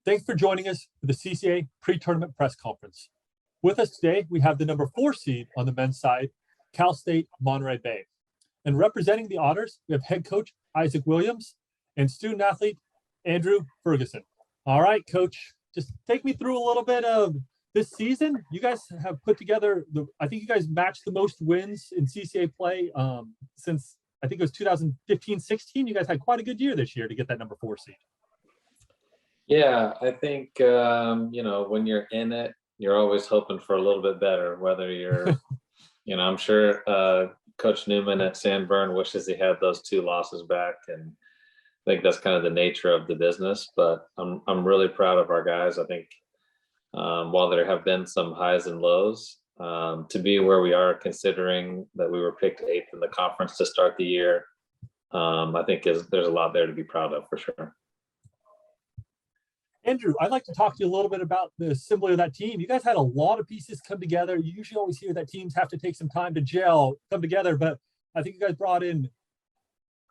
Thanks for joining us for the CCA pre-tournament press conference. With us today, we have the number 4 seed on the men's side, Cal State Monterey Bay. And representing the Otters, we have head coach Isaac Williams and student athlete Andrew Ferguson. All right, coach, just take me through a little bit of this season. You guys have put together, I think you guys matched the most wins in CCA play since, I think it was 2015-16. You guys had quite a good year this year to get that number 4 seed. Yeah, I think, when you're in it, you're always hoping for a little bit better, whether you're, I'm sure Coach Newman at San Vern wishes he had those 2 losses back. And I think that's kind of the nature of the business, but I'm really proud of our guys. I think while there have been some highs and lows, to be where we are, considering that we were picked 8th in the conference to start the year, I think there's a lot there to be proud of for sure. Andrew, I'd like to talk to you a little bit about the assembly of that team. You guys had a lot of pieces come together. You usually always hear that teams have to take some time to gel, come together, but I think you guys brought in,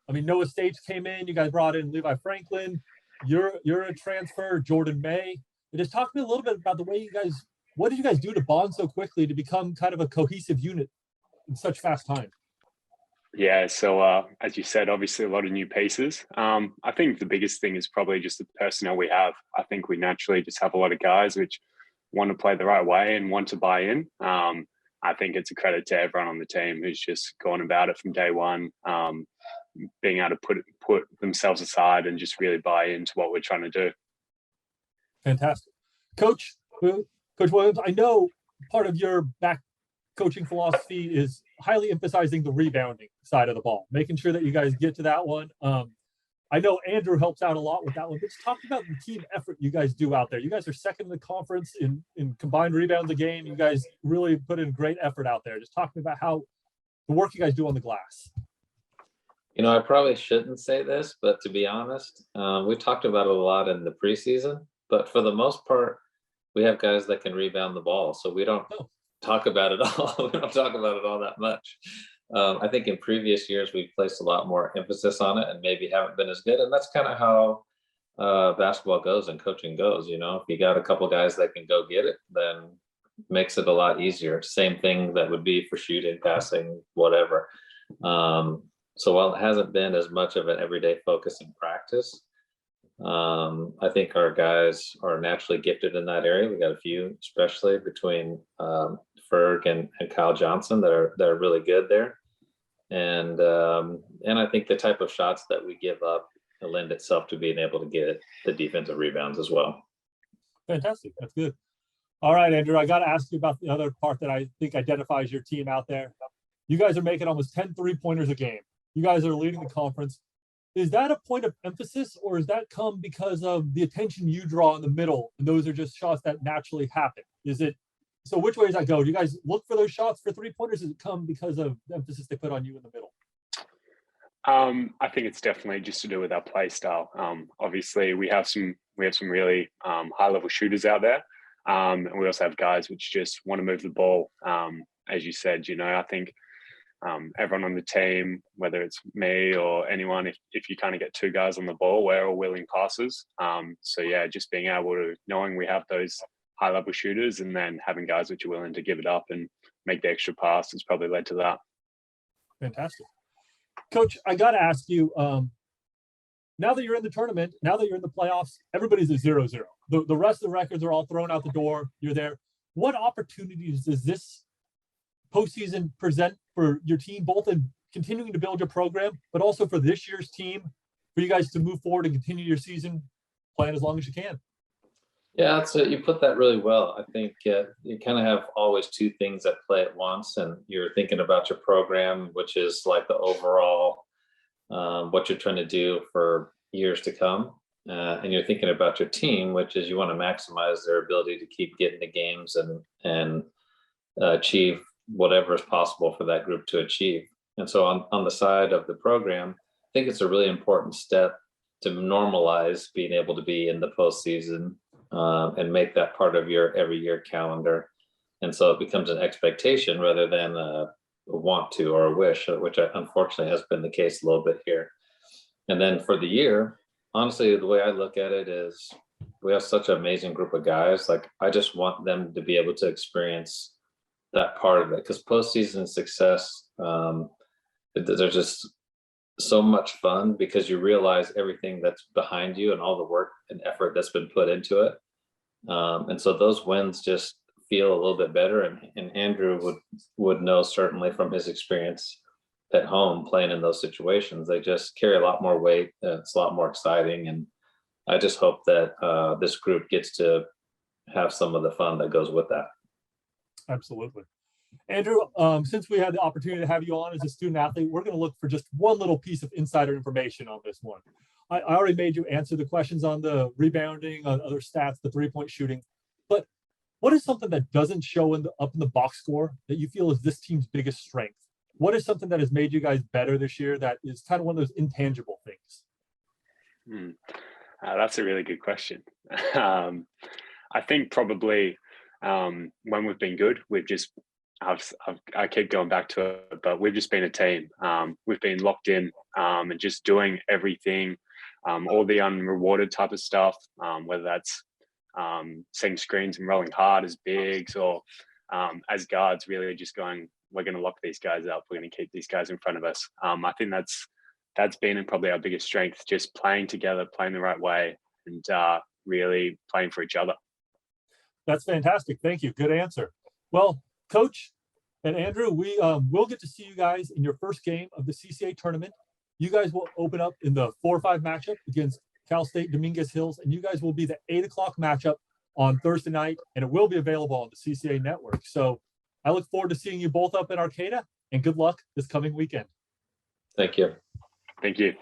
Noah States came in, you guys brought in Levi Franklin, you're a transfer, Jordan May. And just talk to me a little bit about the way what did you guys do to bond so quickly to become kind of a cohesive unit in such fast time? Yeah, so as you said, obviously a lot of new pieces. I think the biggest thing is probably just the personnel we have. I think we naturally just have a lot of guys which want to play the right way and want to buy in. I think it's a credit to everyone on the team who's just gone about it from day one, being able to put themselves aside and just really buy into what we're trying to do. Fantastic. Coach Williams, I know part of your back coaching philosophy is highly emphasizing the rebounding side of the ball, making sure that you guys get to that one. I know Andrew helps out a lot with that one. Let's talk about the team effort you guys do out there. You guys are second in the conference in combined rebounds a game. You guys really put in great effort out there. Just talk to me about how the work you guys do on the glass. I probably shouldn't say this, but to be honest, we talked about it a lot in the preseason, but for the most part, we have guys that can rebound the ball. So we don't talk about it all. We don't talk about it all that much. I think in previous years, we've placed a lot more emphasis on it and maybe haven't been as good. And that's kind of how basketball goes and coaching goes. If you got a couple guys that can go get it, then makes it a lot easier. Same thing that would be for shooting, passing, whatever. So while it hasn't been as much of an everyday focus in practice, I think our guys are naturally gifted in that area. We got a few, especially between Ferg and Kyle Johnson that are really good there. And I think the type of shots that we give up lend itself to being able to get the defensive rebounds as well. Fantastic. That's good. All right, Andrew, I got to ask you about the other part that I think identifies your team out there. You guys are making almost 10 3-pointers a game. You guys are leading the conference. Is that a point of emphasis, or does that come because of the attention you draw in the middle, and those are just shots that naturally happen? So which way does that go? Do you guys look for those shots for 3-pointers? Does it come because of the emphasis they put on you in the middle? I think it's definitely just to do with our play style. Obviously, we have some really high-level shooters out there, and we also have guys which just want to move the ball. As you said, I think everyone on the team, whether it's me or anyone, if you kind of get 2 guys on the ball, we're all willing passers. So yeah, just being able to, knowing we have those high level shooters and then having guys which are willing to give it up and make the extra pass has probably led to that. Fantastic. Coach, I got to ask you, now that you're in the tournament, now that you're in the playoffs, everybody's at 0-0. The rest of the records are all thrown out the door. You're there. What opportunities does this postseason present for your team, both in continuing to build your program, but also for this year's team, for you guys to move forward and continue your season, playing as long as you can? Yeah, you put that really well. I think you kind of have always 2 things at play at once, and you're thinking about your program, which is like the overall, what you're trying to do for years to come. And you're thinking about your team, which is you want to maximize their ability to keep getting to games and achieve whatever is possible for that group to achieve. And so on the side of the program, I think it's a really important step to normalize being able to be in the postseason and make that part of your every year calendar. And so it becomes an expectation rather than a want to or a wish, which unfortunately has been the case a little bit here. And then for the year, honestly, the way I look at it is we have such an amazing group of guys. Like, I just want them to be able to experience that part of it, because postseason success, they're just so much fun because you realize everything that's behind you and all the work and effort that's been put into it. And so those wins just feel a little bit better. And Andrew would know, certainly from his experience at home playing in those situations, they just carry a lot more weight. It's a lot more exciting. And I just hope that this group gets to have some of the fun that goes with that. Absolutely. Andrew, since we had the opportunity to have you on as a student athlete, we're going to look for just one little piece of insider information on this one. I already made you answer the questions on the rebounding, on other stats, the three-point shooting, but what is something that doesn't show up in the box score that you feel is this team's biggest strength? What is something that has made you guys better this year that is kind of one of those intangible things? That's a really good question. I think probably when we've been good, we've just, I keep going back to it, but we've just been a team. We've been locked in and just doing everything, all the unrewarded type of stuff, whether that's setting screens and rolling hard as bigs, or as guards, really just going, we're going to lock these guys up. We're going to keep these guys in front of us. I think that's been probably our biggest strength, just playing together, playing the right way, and really playing for each other. That's fantastic. Thank you. Good answer. Well, Coach and Andrew, we will get to see you guys in your first game of the CCA tournament. You guys will open up in the 4-5 matchup against Cal State Dominguez Hills, and you guys will be the 8 o'clock matchup on Thursday night, and it will be available on the CCA network. So I look forward to seeing you both up in Arcata, and good luck this coming weekend. Thank you. Thank you.